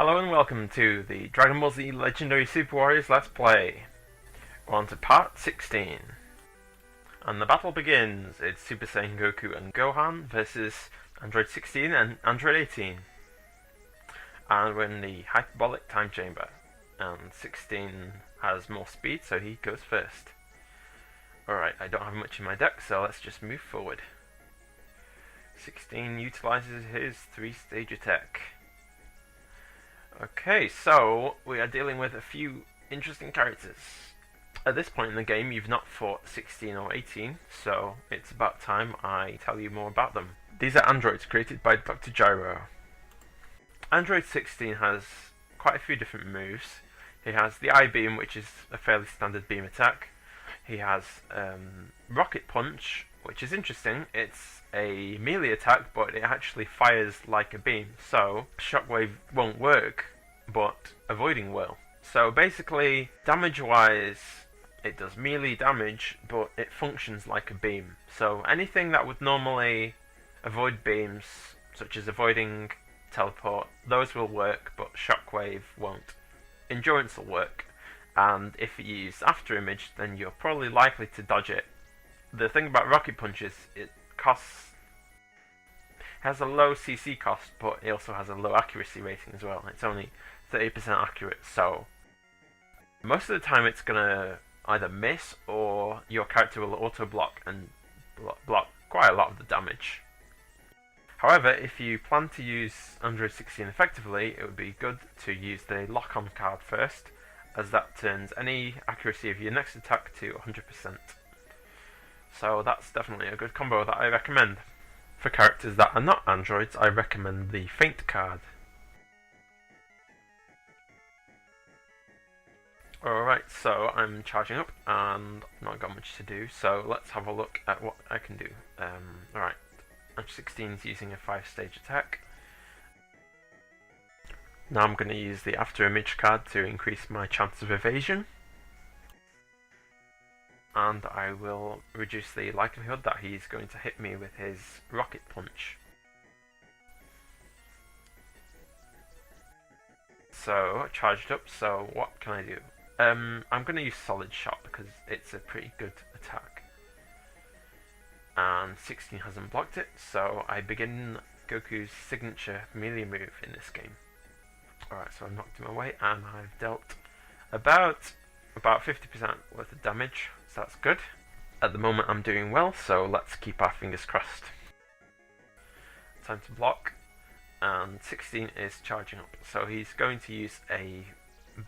Hello and welcome to the Dragonball Z Legendary Super Warriors Let's Play. We're on to part 16. And the battle begins. It's Super Saiyan Goku and Gohan versus Android 16 and Android 18. And we're in the hyperbolic time chamber. And 16 has more speed, so he goes first. Alright, I don't have much in my deck, so let's just move forward. 16 utilizes his 3-stage attack. Okay, so we are dealing with a few interesting characters. At this point in the game, you've not fought 16 or 18, so it's about time I tell you more about them. These are androids created by Dr. Gyro. Android 16 has quite a few different moves. He has the I-Beam, which is a fairly standard beam attack. He has Rocket Punch, which is interesting. It's a melee attack, but it actually fires like a beam, so Shockwave won't work, but avoiding will. So basically, damage-wise, it does melee damage, but it functions like a beam. So anything that would normally avoid beams, such as avoiding teleport, those will work, but Shockwave won't. Endurance will work, and if you use After Image, then you're probably likely to dodge it. The thing about Rocket Punch is it has a low CC cost, but it also has a low accuracy rating as well. It's only 30% accurate, so most of the time it's gonna either miss or your character will auto block and block quite a lot of the damage. However, if you plan to use Android 16 effectively, it would be good to use the lock-on card first, as that turns any accuracy of your next attack to 100%. So that's definitely a good combo that I recommend. For characters that are not androids, I recommend the Feint card. Alright, so I'm charging up and not got much to do, so let's have a look at what I can do. Alright, Android 16 is using a 5-stage attack. Now I'm going to use the After Image card to increase my chance of evasion. And I will reduce the likelihood that he's going to hit me with his Rocket Punch. So, charged up, so what can I do? I'm going to use Solid Shot because it's a pretty good attack. And 16 hasn't blocked it, so I begin Goku's signature melee move in this game. Alright, so I've knocked him away and I've dealt about 50% worth of damage, so that's good. At the moment I'm doing well, so let's keep our fingers crossed. Time to block, and 16 is charging up, so he's going to use a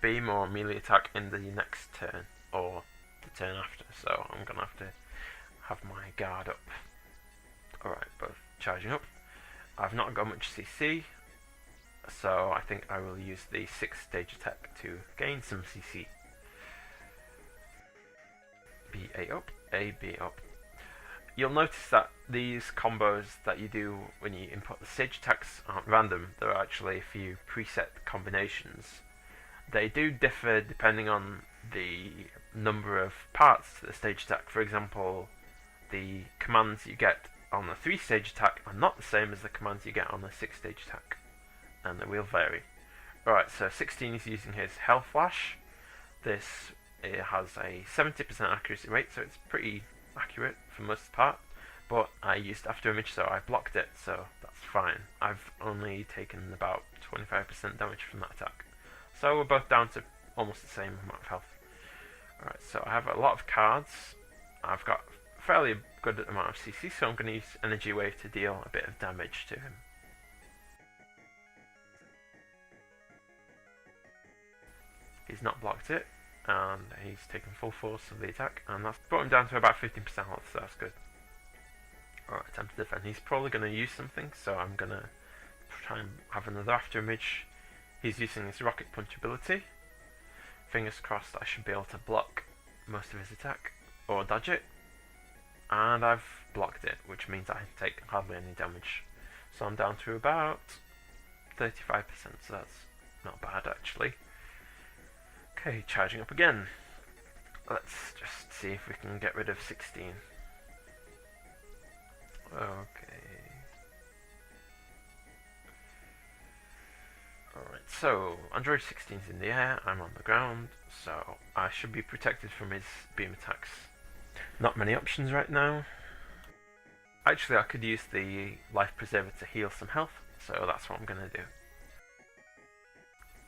beam or melee attack in the next turn, or the turn after, so I'm going to have my guard up. Alright, both charging up. I've not got much CC, so I think I will use the 6-stage attack to gain some CC. B, A up, A, B up. You'll notice that these combos that you do when you input the stage attacks aren't random. There are actually a few preset combinations. They do differ depending on the number of parts to the stage attack. For example, the commands you get on the 3-stage attack are not the same as the commands you get on the 6-stage attack, and they will vary. Alright, so 16 is using his Hell Flash. It has a 70% accuracy rate, so it's pretty accurate for most of the part, but I used After Image, so I blocked it, so that's fine. I've only taken about 25% damage from that attack, so we're both down to almost the same amount of health. Alright, so I have a lot of cards. I've got a fairly good amount of CC, so I'm going to use Energy Wave to deal a bit of damage to him. He's not blocked it, and he's taken full force of the attack, and that's brought him down to about 15% health, so that's good. Alright, time to defend. He's probably going to use something, so I'm going to try and have another After Image. He's using his Rocket Punch ability. Fingers crossed I should be able to block most of his attack, or dodge it. And I've blocked it, which means I take hardly any damage. So I'm down to about 35%, so that's not bad actually. Okay, charging up again. Let's just see if we can get rid of 16. Okay. So, Android 16's in the air, I'm on the ground, so I should be protected from his beam attacks. Not many options right now. Actually, I could use the life preserver to heal some health, so that's what I'm going to do.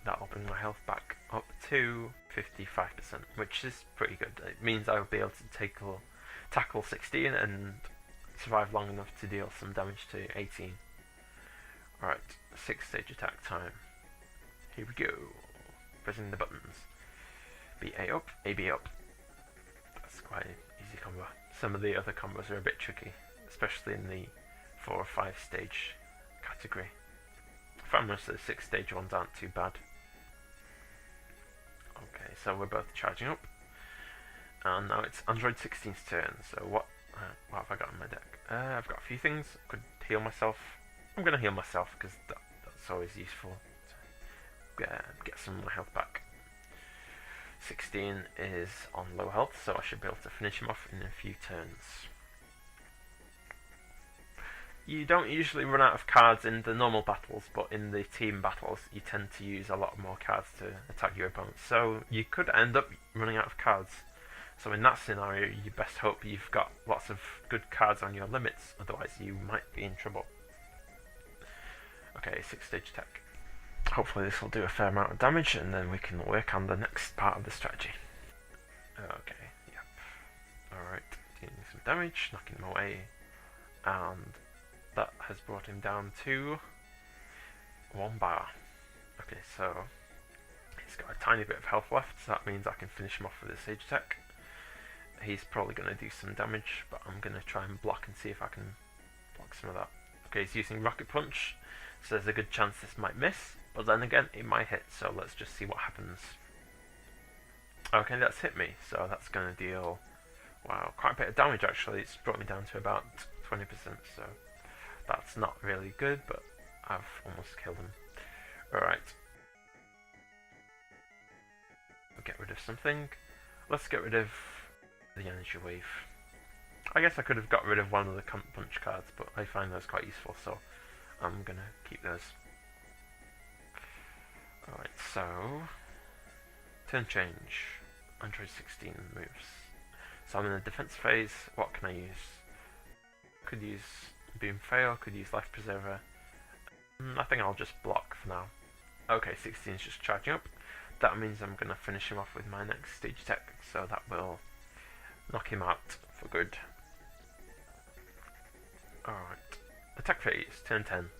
That'll bring my health back up to 55%, which is pretty good. It means I'll be able to tackle 16 and survive long enough to deal some damage to 18. Alright, 6 stage attack time. Here we go. Pressing the buttons. BA up, AB up. That's quite an easy combo. Some of the other combos are a bit tricky, especially in the 4 or 5 stage category. I found most of the 6 stage ones aren't too bad. Okay, so we're both charging up. And now it's Android 16's turn, so what have I got in my deck? I've got a few things. I could heal myself. I'm going to heal myself because that's always useful. Get some of my health back. 16 is on low health, so I should be able to finish him off in a few turns. You don't usually run out of cards in the normal battles, but in the team battles you tend to use a lot more cards to attack your opponents, so you could end up running out of cards. So in that scenario you best hope you've got lots of good cards on your limits, otherwise you might be in trouble. Okay, 6 stage attack. Hopefully this will do a fair amount of damage and then we can work on the next part of the strategy. Okay, yep. Alright, dealing some damage, knocking him away, and that has brought him down to 1 bar. Okay, so he's got a tiny bit of health left, so that means I can finish him off with a stage attack. He's probably going to do some damage, but I'm going to try and block and see if I can block some of that. Okay, he's using Rocket Punch, so there's a good chance this might miss, but then again it might hit, so let's just see what happens. Okay, that's hit me, so that's going to deal, wow, quite a bit of damage actually. It's brought me down to about 20%, so that's not really good, but I've almost killed him. Alright. We'll get rid of something. Let's get rid of the energy wave. I guess I could have got rid of one of the punch cards, but I find those quite useful, so I'm gonna keep those. Alright, so turn change. Android 16 moves. So I'm in the defense phase. What can I use? Could use Boom Fail, could use Life Preserver. I think I'll just block for now. Okay, 16 is just charging up. That means I'm gonna finish him off with my next stage attack, so that will knock him out for good. Alright. Attack phase, turn 10.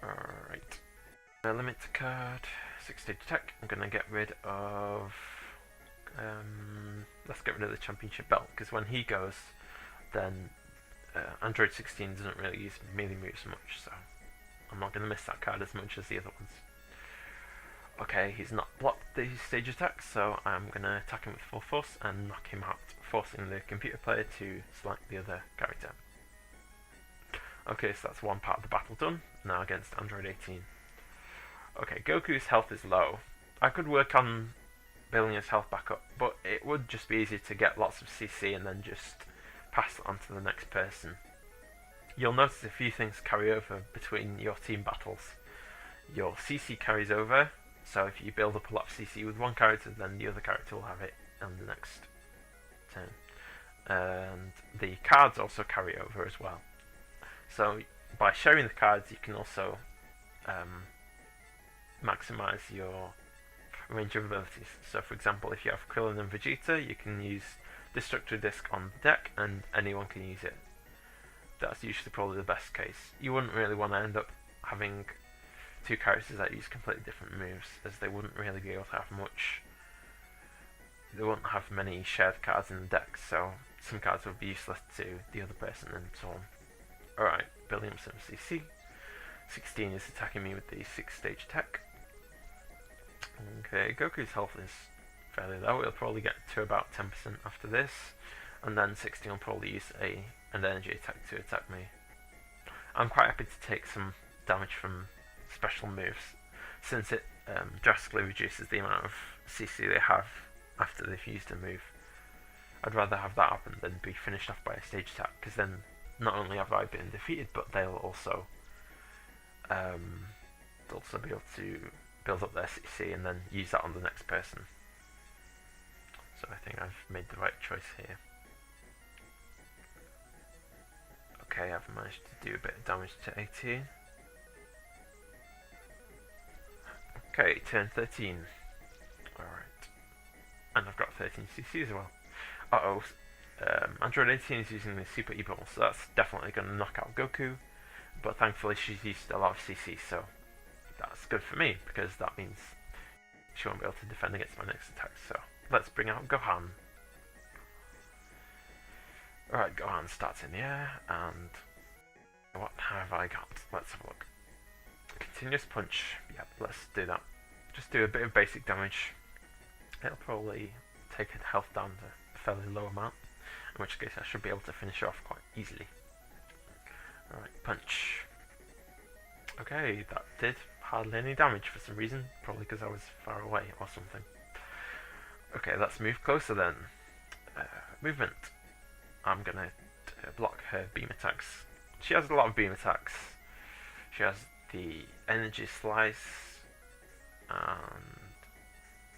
Alright. Limit card, 6 stage attack. I'm gonna get rid of let's get rid of the championship belt, because when he goes then Android 16 doesn't really use melee moves much, so I'm not gonna miss that card as much as the other ones. Okay, he's not blocked the stage attack, so I'm gonna attack him with full force and knock him out, forcing the computer player to select the other character. Okay, so that's one part of the battle done. Now against Android 18. Okay, Goku's health is low. I could work on building his health back up, but it would just be easier to get lots of CC and then just pass it on to the next person. You'll notice a few things carry over between your team battles. Your CC carries over, so if you build up a lot of CC with one character, then the other character will have it on the next turn. And the cards also carry over as well. So by sharing the cards, you can also maximize your range of abilities. So for example, if you have Krillin and Vegeta, you can use Destructor Disc on the deck and anyone can use it. That's usually probably the best case. You wouldn't really want to end up having two characters that use completely different moves, as they wouldn't really be able to have much. They wouldn't have many shared cards in the deck, so some cards would be useless to the other person and so on. Alright, building up some CC. 16 is attacking me with the 6 stage attack. Okay, Goku's health is fairly low. He'll probably get to about 10% after this, and then 16 will probably use an energy attack to attack me. I'm quite happy to take some damage from special moves, since it drastically reduces the amount of CC they have after they've used a move. I'd rather have that happen than be finished off by a stage attack, because then not only have I been defeated, but they'll also They'll also be able to build up their CC and then use that on the next person. So I think I've made the right choice here. Okay, I've managed to do a bit of damage to 18. Okay, turn 13. Alright. And I've got 13 CC as well. Uh-oh. Android 18 is using the Super E-Ball, so that's definitely going to knock out Goku. But thankfully she's used a lot of CC, so that's good for me, because that means she won't be able to defend against my next attack. So let's bring out Gohan. Alright, Gohan starts in the air, and what have I got? Let's have a look. Continuous punch. Yep, let's do that. Just do a bit of basic damage. It'll probably take her health down to a fairly low amount, in which case I should be able to finish her off quite easily. Alright, punch. Okay, that did hardly any damage for some reason, probably because I was far away or something. Okay, let's move closer then. Movement. I'm gonna block her beam attacks. She has a lot of beam attacks. She has the energy slice and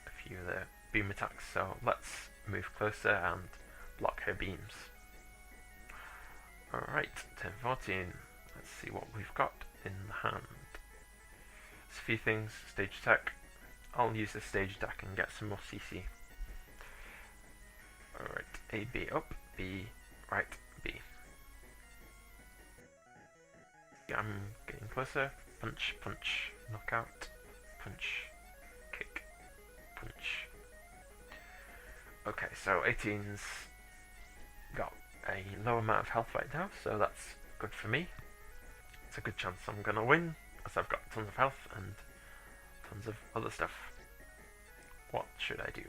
a few of the beam attacks, so let's move closer and block her beams. Alright, turn 14. Let's see what we've got in the hand. There's a few things. Stage attack. I'll use the stage attack and get some more CC. Alright, A, B up, B, right, B. I'm getting closer. Punch, punch, knockout, punch, kick, punch. Okay, so 18's got a low amount of health right now, so that's good for me. It's a good chance I'm gonna win, as I've got tons of health and tons of other stuff. What should I do?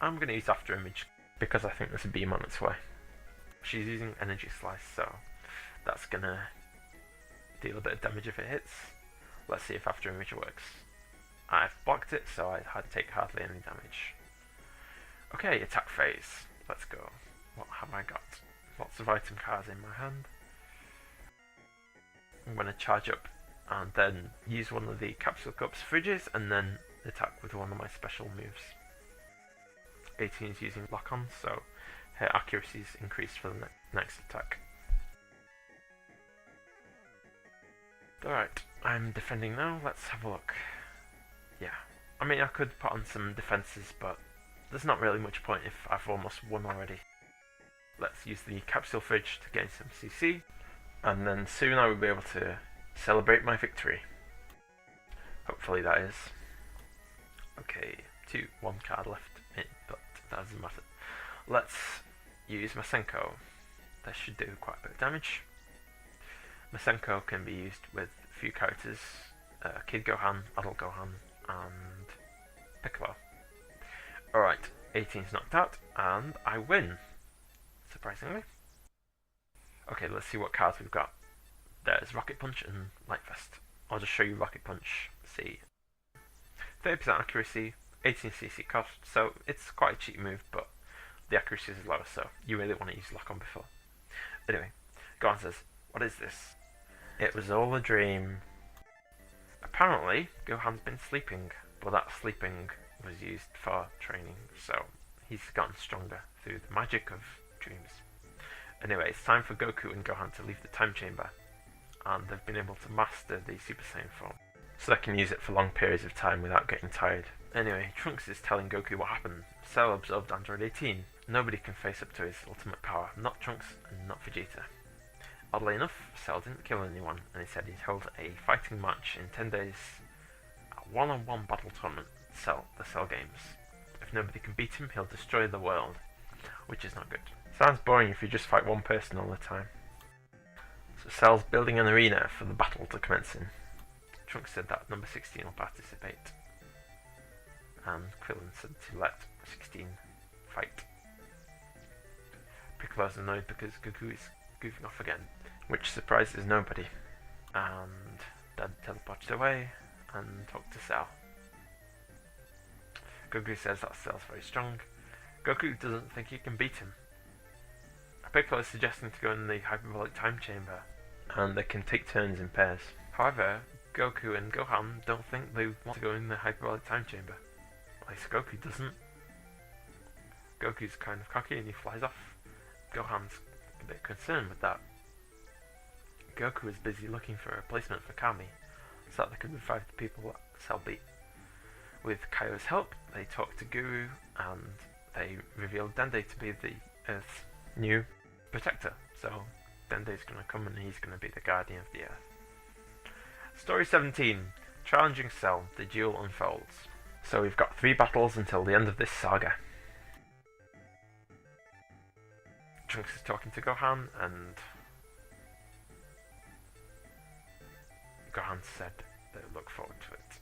I'm gonna use After Image, because I think there's a beam on its way. She's using Energy Slice, so that's gonna deal a bit of damage if it hits. Let's see if After Image works. I've blocked it, so I had to take hardly any damage. Okay, attack phase. Let's go. What have I got? Lots of item cards in my hand. I'm going to charge up and then use one of the Capsule Cups fridges and then attack with one of my special moves. 18 is using lock on, so her accuracy is increased for the next attack. Alright, I'm defending now. Let's have a look. Yeah, I mean I could put on some defences, but there's not really much point if I've almost won already. Let's use the capsule fridge to gain some CC, and then soon I will be able to celebrate my victory. Hopefully that is. Okay, one card left in, but that doesn't matter. Let's use Masenko. That should do quite a bit of damage. Masenko can be used with a few characters, Kid Gohan, Adult Gohan, and Piccolo. Alright, 18's knocked out, and I win, surprisingly. Okay, let's see what cards we've got. There's Rocket Punch and Light Vest. I'll just show you Rocket Punch. See, 30% accuracy, 18 CC cost, so it's quite a cheap move, but the accuracy is lower, so you really want to use lock on before. Anyway, Gohan says, "What is this?" It was all a dream. Apparently, Gohan's been sleeping, but that sleeping was used for training, so he's gotten stronger through the magic of dreams. Anyway, it's time for Goku and Gohan to leave the time chamber, and they've been able to master the Super Saiyan form, so they can use it for long periods of time without getting tired. Anyway, Trunks is telling Goku what happened. Cell absorbed Android 18. Nobody can face up to his ultimate power, not Trunks and not Vegeta. Oddly enough, Cell didn't kill anyone, and he said he'd hold a fighting match in 10 days, a one-on-one battle tournament, the Cell Games. If nobody can beat him, he'll destroy the world, which is not good. Sounds boring if you just fight one person all the time. So Cell's building an arena for the battle to commence in. Trunks said that number 16 will participate, and Krillin said to let 16 fight. Piccolo's annoyed because Goku is goofing off again, which surprises nobody, and Dad teleported away and talked to Cell. Goku says that Cell's very strong. Goku doesn't think he can beat him. Piccolo is suggesting to go in the hyperbolic time chamber, and they can take turns in pairs. However, Goku and Gohan don't think they want to go in the hyperbolic time chamber. At least Goku doesn't. Goku's kind of cocky and he flies off. Gohan's a bit concerned with that. Goku is busy looking for a replacement for Kami, so that they can revive the people at Cell B. With Kaio's help, they talk to Guru and they reveal Dende to be the Earth's new protector. So Dende's going to come and he's going to be the guardian of the Earth. Story 17. Challenging Cell. The duel unfolds. So we've got 3 battles until the end of this saga. Trunks is talking to Gohan and Gohan said they look forward to it.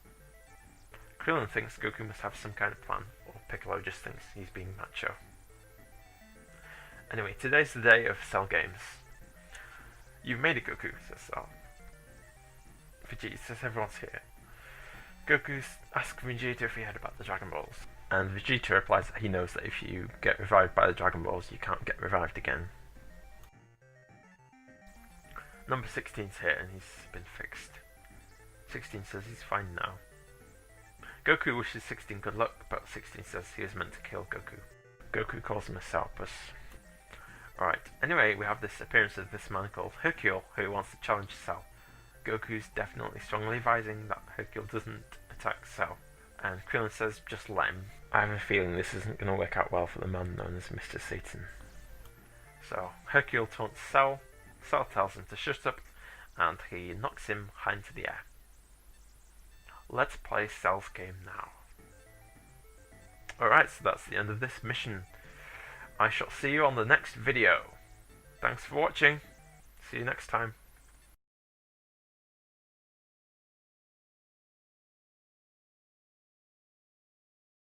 Krillin thinks Goku must have some kind of plan, or Piccolo just thinks he's being macho. Anyway, today's the day of Cell games. You've made it, Goku, says Cell. Vegeta says everyone's here. Goku asks Vegeta if he heard about the Dragon Balls, and Vegeta replies that he knows that if you get revived by the Dragon Balls, you can't get revived again. Number 16's here, and he's been fixed. 16 says he's fine now. Goku wishes 16 good luck, but 16 says he was meant to kill Goku. Goku calls him a sourpuss. Alright, anyway, we have this appearance of this man called Hercule, who wants to challenge Cell. Goku's definitely strongly advising that Hercule doesn't attack Cell, and Krillin says just let him. I have a feeling this isn't going to work out well for the man known as Mr. Satan. So, Hercule taunts Cell, Cell tells him to shut up, and he knocks him high into the air. Let's play Cell's game now. Alright, so that's the end of this mission. I shall see you on the next video. Thanks for watching. See you next time.